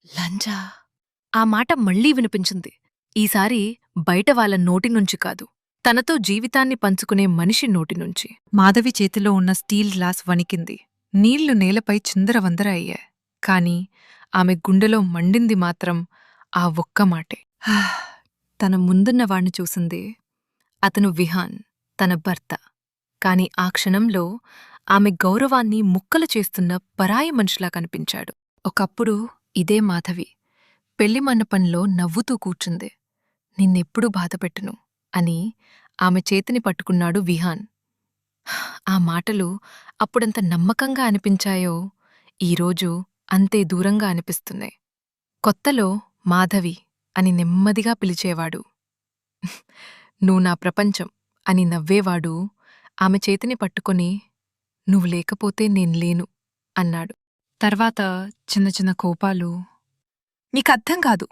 లంజా ఆ మాట మళ్లీ వినిపించింది. ఈసారి బయట వాళ్ళ నోటినుంచి కాదు, తనతో జీవితాన్ని పంచుకునే మనిషి నోటినుంచి. మాధవి చేతిలో ఉన్న స్టీల్ గ్లాస్ వణికింది. నీళ్లు నేలపై చిందరవందర అయ్యాయి. కాని ఆమె గుండెలో మండింది మాత్రం ఆ ఒక్క మాటే. తన ముందున్నవాణ్ణి చూసింది. అతను విహాన్, తన భర్త. కాని ఆ క్షణంలో ఆమె గౌరవాన్ని ముక్కలు చేస్తున్న పరాయి మనిషిలా కనిపించాడు. ఒకప్పుడు ఇదే మాధవి పెళ్లి మండపంలో నవ్వుతూ కూర్చుంది. నిన్నెప్పుడూ బాధపెట్టను అని ఆమె చేతిని పట్టుకున్నాడు విహాన్. ఆ మాటలు అప్పుడంత నమ్మకంగా అనిపించాయో ఈరోజు అంతే దూరంగా అనిపిస్తున్నాయి. కొత్తలో మాధవి అని నెమ్మదిగా పిలిచేవాడు. నువ్వు నా ప్రపంచం అని నవ్వేవాడు. ఆమె చేతిని పట్టుకొని నువ్వు లేకపోతే నేను లేను అన్నాడు. తర్వాత చిన్న చిన్న కోపాలు. నీకర్థం కాదు,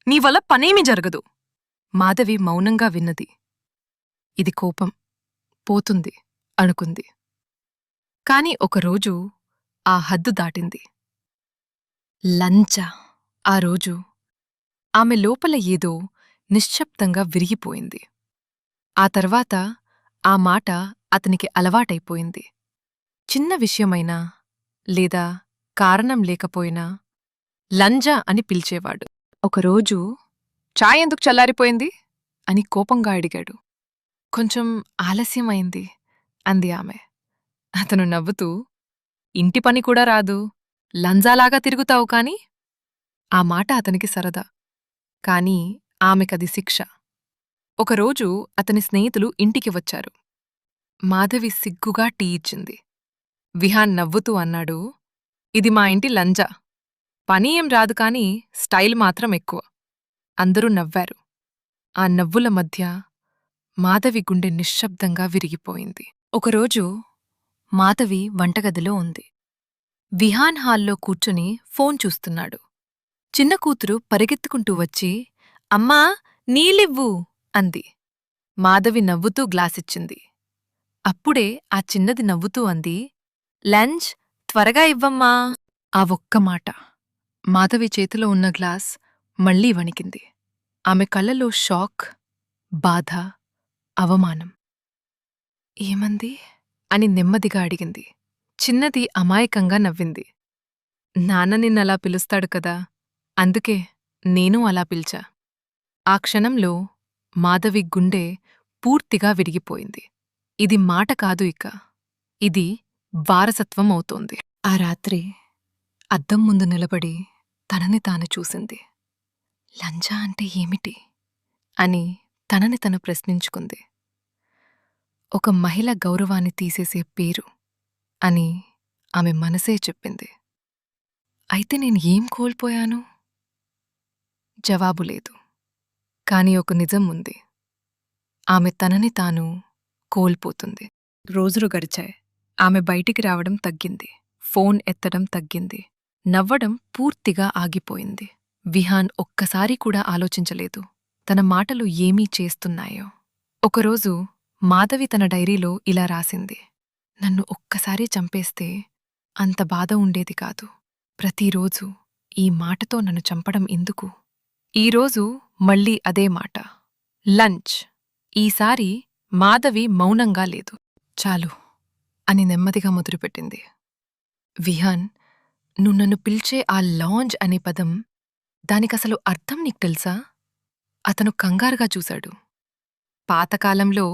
నీ వల్ల పనేమీ జరగదు. మాధవి మౌనంగా విన్నది. ఇది కోపం పోతుంది అనుకుంది. కాని ఒకరోజు ఆ హద్దు దాటింది. లంచ. ఆ రోజు ఆమె లోపల ఏదో నిశ్శబ్దంగా విరిగిపోయింది. ఆ తర్వాత ఆ మాట అతనికి అలవాటైపోయింది. చిన్న విషయమైనా లేదా కారణం లేకపోయినా లంజ అని పిలిచేవాడు. ఒకరోజు చాయ్ ఎందుకు చల్లారిపోయింది అని కోపంగా అడిగాడు. కొంచెం ఆలస్యమైంది అంది ఆమె. అతను నవ్వుతూ, ఇంటి పని కూడా రాదు, లంజాలాగా తిరుగుతావు కాని. ఆ మాట అతనికి సరదా, కాని ఆమెకది శిక్ష. ఒకరోజు అతని స్నేహితులు ఇంటికి వచ్చారు. మాధవి సిగ్గుగా టీ ఇచ్చింది. విహాన్ నవ్వుతూ అన్నాడు, ఇది మా ఇంటి లంజ. పని ఏం రాదు కాని స్టైల్ మాత్రం ఎక్కువ. అందరూ నవ్వారు. ఆ నవ్వుల మధ్య మాధవి గుండె నిశ్శబ్దంగా విరిగిపోయింది. ఒకరోజు మాధవి వంటగదిలో ఉంది. విహాన్ హాల్లో కూర్చుని ఫోన్ చూస్తున్నాడు. చిన్న కూతురు పరిగెత్తుకుంటూ వచ్చి, అమ్మా నీళ్ళివ్వు అంది. మాధవి నవ్వుతూ గ్లాసిచ్చింది. అప్పుడే ఆ చిన్నది నవ్వుతూ అంది, లంచ్ త్వరగా ఇవ్వమ్మా. ఆ ఒక్క మాట మాధవి చేతిలో ఉన్న గ్లాస్ మళ్లీ వణికింది. ఆమె కళ్ళలో షాక్, బాధ, అవమానం. ఏమంది అని నెమ్మదిగా అడిగింది. చిన్నది అమాయకంగా నవ్వింది. నాన్న నిన్నలా పిలుస్తాడు కదా, అందుకే నేనూ అలా పిలిచా. ఆ క్షణంలో మాధవి గుండె పూర్తిగా విరిగిపోయింది. ఇది మాట కాదు ఇక, ఇది వారసత్వం అవుతోంది. ఆ రాత్రి అద్దం ముందు నిలబడి తనని తాను చూసింది. లంజా అంటే ఏమిటి అని తనని తను ప్రశ్నించుకుంది. ఒక మహిళ గౌరవాన్ని తీసేసే పేరు అని ఆమె మనసే చెప్పింది. అయితే నేను ఏం కోల్పోయాను? జవాబు లేదు. కాని ఒక నిజం ఉంది. ఆమె తనని తాను కోల్పోతుంది. రోజులు గడిచాయి. ఆమె బయటికి రావడం తగ్గింది. ఫోన్ ఎత్తడం తగ్గింది. నవ్వడం పూర్తిగా ఆగిపోయింది. విహాన్ ఒక్కసారి కూడా ఆలోచించలేదు తన మాటలు ఏమీ చేస్తున్నాయో. ఒకరోజు మాధవి తన డైరీలో ఇలా రాసింది. నన్ను ఒక్కసారి చంపేస్తే అంత బాధ ఉండేది కాదు. ప్రతిరోజు ఈ మాటతో నన్ను చంపడం ఎందుకు? ఈరోజు మళ్ళీ అదే మాట. లంచ్. ఈసారి మాధవి మౌనంగా లేదు. చాలు అని నెమ్మదిగా మొదలుపెట్టింది. విహాన్, నువ్వు నన్ను పిలిచే ఆ లాంజ్ అనే పదం, దానికసలు అర్థం నీకు తెలుసా? అతను కంగారుగా చూశాడు. పాతకాలంలో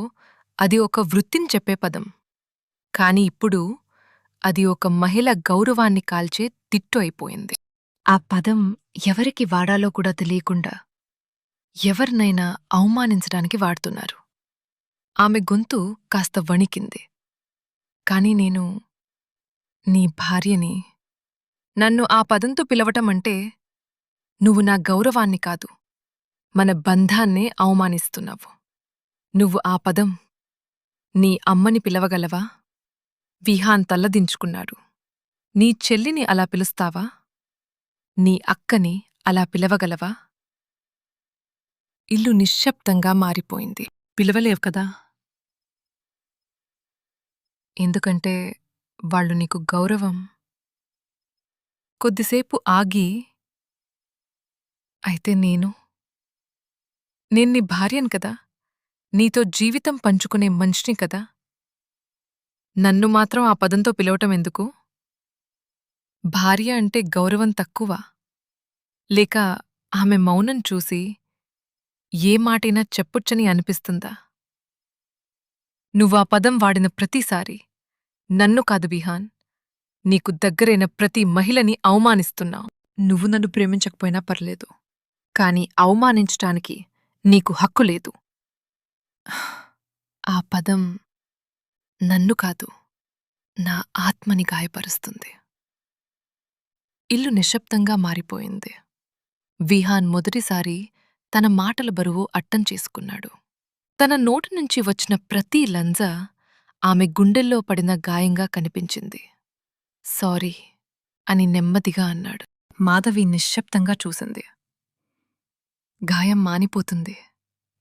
అది ఒక వృత్తిని చెప్పే పదం. కాని ఇప్పుడు అది ఒక మహిళ గౌరవాన్ని కాల్చే తిట్టు అయిపోయింది. ఆ పదం ఎవరికి వాడాలో కూడా తెలియకుండా ఎవరినైనా అవమానించడానికి వాడుతున్నారు. ఆమె గొంతు కాస్త వణికింది. కాని నేను నీ భార్యని. నన్ను ఆ పదంతో పిలవటమంటే నువ్వు నా గౌరవాన్ని కాదు, మన బంధాన్నే అవమానిస్తున్నావు. నువ్వు ఆ పదం నీ అమ్మని పిలవగలవా? విహాన్ తల్లదించుకున్నాడు. నీ చెల్లిని అలా పిలుస్తావా? నీ అక్కని అలా పిలవగలవా? ఇల్లు నిశ్శబ్దంగా మారిపోయింది. పిలవలేవు కదా? ఎందుకంటే వాళ్ళు నీకు గౌరవం. కొద్దిసేపు ఆగి అయితే నేను నీ భార్యను కదా, నీతో జీవితం పంచుకునే మనిషిని కదా. నన్ను మాత్రం ఆ పదంతో పిలవటం ఎందుకు? భార్య అంటే గౌరవం తక్కువ, లేక ఆమె మౌనం చూసి ఏ మాటైనా చెప్పొచ్చని అనిపిస్తుందా? నువ్వా పదం వాడిన ప్రతిసారి నన్ను కాదు బిహాన్, నీకు దగ్గరైన ప్రతి మహిళని అవమానిస్తున్నావు. నువ్వు నన్ను ప్రేమించకపోయినా పర్లేదు, కాని అవమానించటానికి నీకు హక్కు లేదు. ఆ పదం నన్ను కాదు, నా ఆత్మని గాయపరుస్తుంది. ఇల్లు నిశ్శబ్దంగా మారిపోయింది. విహాన్ మొదటిసారి తన మాటల బరువు అట్టం చేసుకున్నాడు. తన నోటి నుంచి వచ్చిన ప్రతి లంజ ఆమె గుండెల్లో పడిన గాయంగా కనిపించింది. సారీ అని నెమ్మదిగా అన్నాడు. మాధవి నిశ్శబ్దంగా చూసింది. గాయం మానిపోతుంది,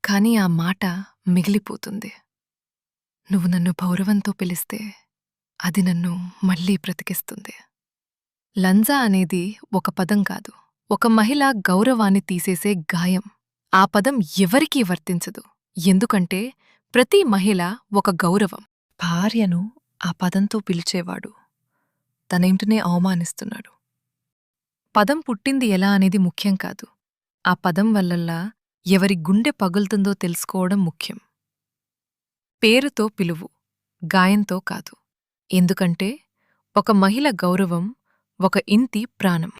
కాని ఆ మాట మిగిలిపోతుంది. నువ్వు నన్ను గౌరవంతో పిలిస్తే అది నన్ను మళ్లీ బ్రతికిస్తుంది. లంజా అనేది ఒక పదం కాదు, ఒక మహిళ గౌరవాన్ని తీసేసే గాయం. ఆ పదం ఎవరికీ వర్తించదు, ఎందుకంటే ప్రతి మహిళ ఒక గౌరవం. భార్యను ఆ పదంతో పిలిచేవాడు తనేంటనే అవమానిస్తున్నాడు. పదం పుట్టింది ఎలా అనేది ముఖ్యం కాదు, ఆ పదం వల్లల్లా ఎవరి గుండె పగులుతుందో తెలుసుకోవడం ముఖ్యం. పేరుతో పిలువు, గాయంతో కాదు. ఎందుకంటే ఒక మహిళ గౌరవం ఒక ఇంటి ప్రాణం.